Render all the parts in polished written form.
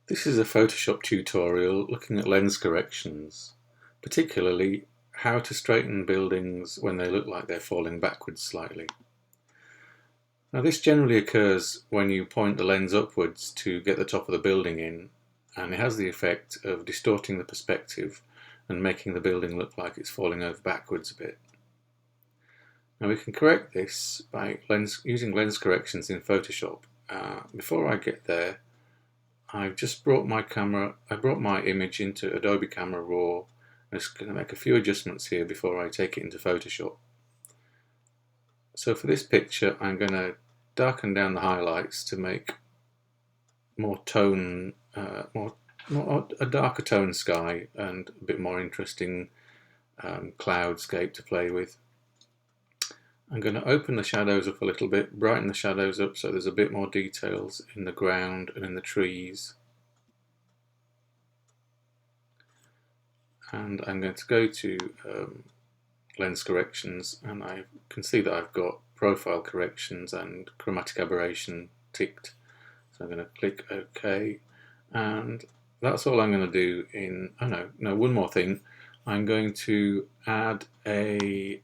This is a Photoshop tutorial looking at lens corrections, particularly how to straighten buildings when they look like they're falling backwards slightly. Now this generally occurs when you point the lens upwards to get the top of the building in, and it has the effect of distorting the perspective and making the building look like it's falling over backwards a bit. Now we can correct this by using lens corrections in Photoshop. Before I get there, I've just brought my image into Adobe Camera Raw. I'm just going to make a few adjustments here before I take it into Photoshop. So for this picture, I'm going to darken down the highlights to make more tone, a darker tone sky and a bit more interesting cloudscape to play with. I'm going to open the shadows up a little bit, brighten the shadows up so there's a bit more details in the ground and in the trees. And I'm going to go to lens corrections, and I can see that I've got profile corrections and chromatic aberration ticked. So I'm going to click OK, and that's all I'm going to do in, one more thing. I'm going to add a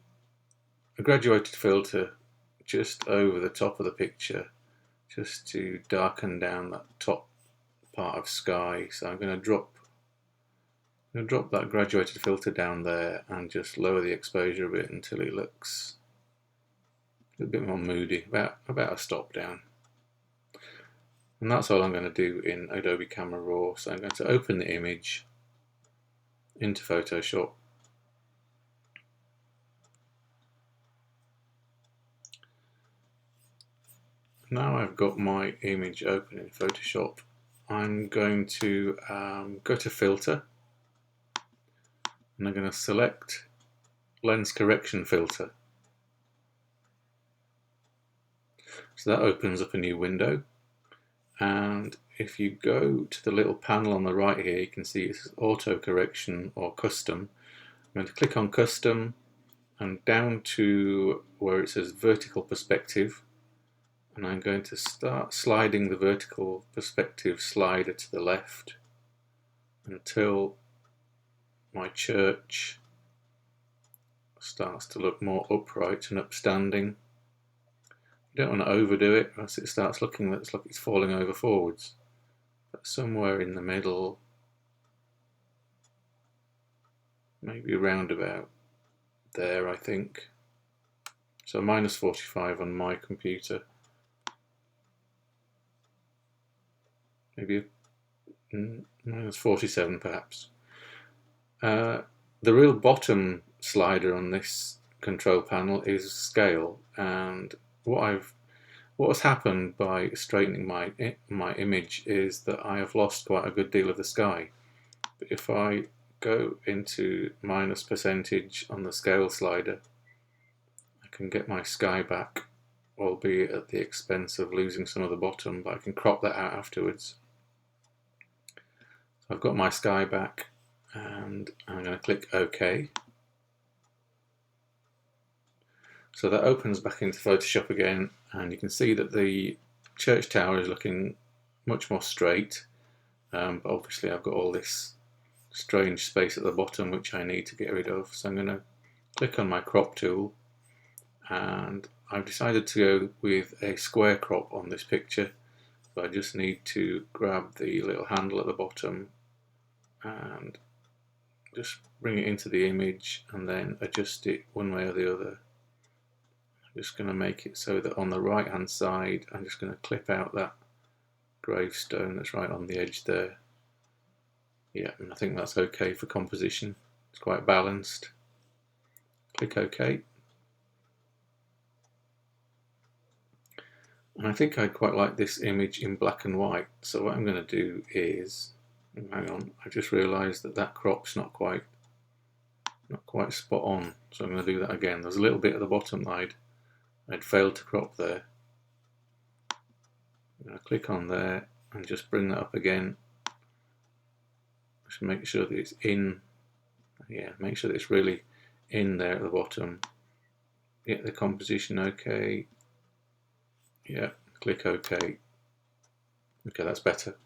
graduated filter just over the top of the picture, just to darken down that top part of sky. So I'm going to drop that graduated filter down there and just lower the exposure a bit until it looks a bit more moody, about a stop down. And that's all I'm going to do in Adobe Camera Raw. So I'm going to open the image into Photoshop. Now I've got my image open in Photoshop, I'm going to go to Filter, and I'm going to select Lens Correction Filter. So that opens up a new window, and if you go to the little panel on the right here, you can see it's Auto Correction or Custom. I'm going to click on Custom and down to where it says Vertical Perspective, and I'm going to start sliding the vertical perspective slider to the left until my church starts to look more upright and upstanding. You don't want to overdo it, or else it starts looking like it's falling over forwards. But somewhere in the middle, maybe around about there, I think. So minus 45 on my computer. Maybe minus 47 perhaps. The real bottom slider on this control panel is scale, and what has happened by straightening my image is that I have lost quite a good deal of the sky. But if I go into minus percentage on the scale slider, I can get my sky back, albeit at the expense of losing some of the bottom, but I can crop that out afterwards. So I've got my sky back, and I'm going to click OK. So that opens back into Photoshop again, and you can see that the church tower is looking much more straight, but obviously I've got all this strange space at the bottom which I need to get rid of. So I'm going to click on my crop tool, and I've decided to go with a square crop on this picture. So I just need to grab the little handle at the bottom and just bring it into the image and then adjust it one way or the other. I'm just going to make it so that on the right hand side I'm just going to clip out that gravestone that's right on the edge there. Yeah, and I think that's okay for composition. It's quite balanced. Click OK. And I think I'd quite like this image in black and white. So what I'm going to do is, hang on, I just realised that crop's not quite spot on. So I'm going to do that again. There's a little bit at the bottom that I'd failed to crop there. I'm going to click on there and just bring that up again. Just make sure that it's in. Yeah, make sure that it's really in there at the bottom. Get the composition okay. Yeah, click OK. Okay, that's better.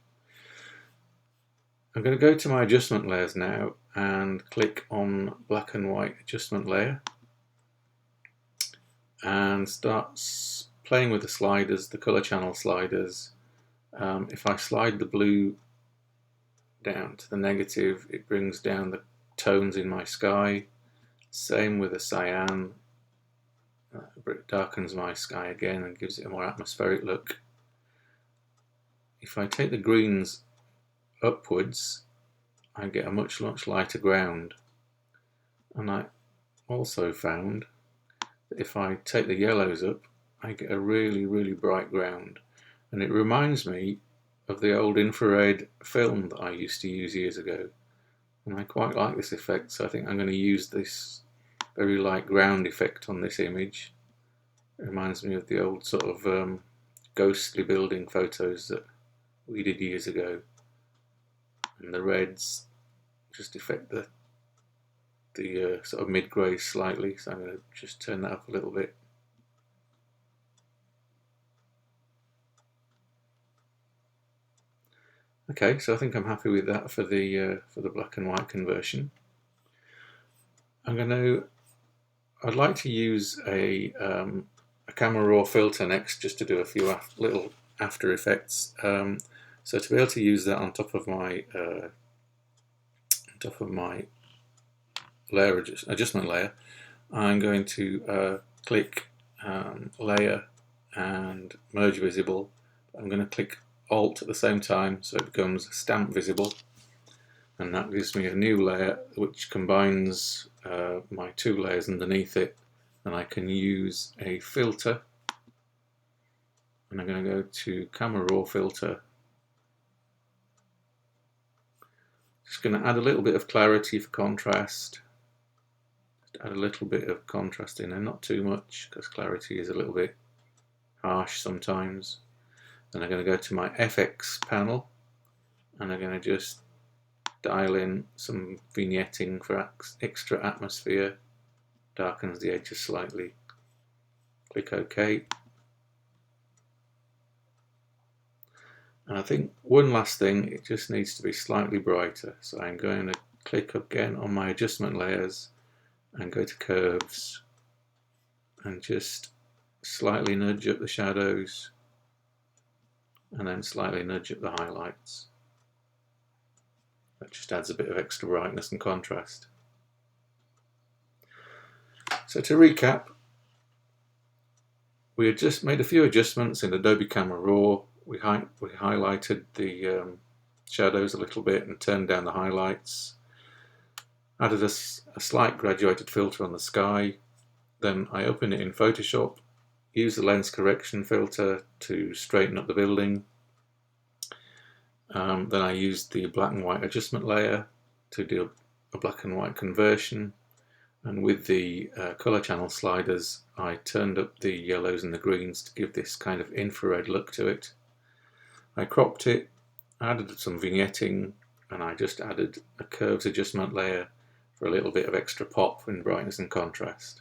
I'm going to go to my adjustment layers now and click on black and white adjustment layer and start playing with the sliders, the color channel sliders. If I slide the blue down to the negative, it brings down the tones in my sky. Same with the cyan, it darkens my sky again and gives it a more atmospheric look. If I take the greens upwards, I get a much lighter ground. And I also found that if I take the yellows up, I get a really bright ground. And it reminds me of the old infrared film that I used to use years ago. And I quite like this effect, so I think I'm going to use this very light ground effect on this image. It reminds me of the old sort of ghostly building photos that we did years ago. And the reds just affect the sort of mid-grey slightly, so I'm going to just turn that up a little bit. Okay, so I think I'm happy with that for the black and white conversion. I'd like to use a camera raw filter next, just to do a few little after effects. So to be able to use that on top of my layer adjustment layer, I'm going to click layer and merge visible. I'm going to click Alt at the same time so it becomes stamp visible, and that gives me a new layer which combines my two layers underneath it, and I can use a filter, and I'm going to go to camera raw filter. Just going to add a little bit of clarity for contrast. Just add a little bit of contrast in there, not too much, because clarity is a little bit harsh sometimes. Then I'm going to go to my FX panel, and I'm going to just dial in some vignetting for extra atmosphere. Darkens the edges slightly. Click OK. And I think one last thing, it just needs to be slightly brighter. So I'm going to click again on my adjustment layers and go to curves and just slightly nudge up the shadows and then slightly nudge up the highlights. That just adds a bit of extra brightness and contrast. So to recap, we had just made a few adjustments in Adobe Camera Raw. We highlighted the shadows a little bit and turned down the highlights. Added a slight graduated filter on the sky. Then I opened it in Photoshop, used the lens correction filter to straighten up the building. Then I used the black and white adjustment layer to do a black and white conversion. And with the color channel sliders, I turned up the yellows and the greens to give this kind of infrared look to it. I cropped it, added some vignetting, and I just added a curves adjustment layer for a little bit of extra pop in brightness and contrast.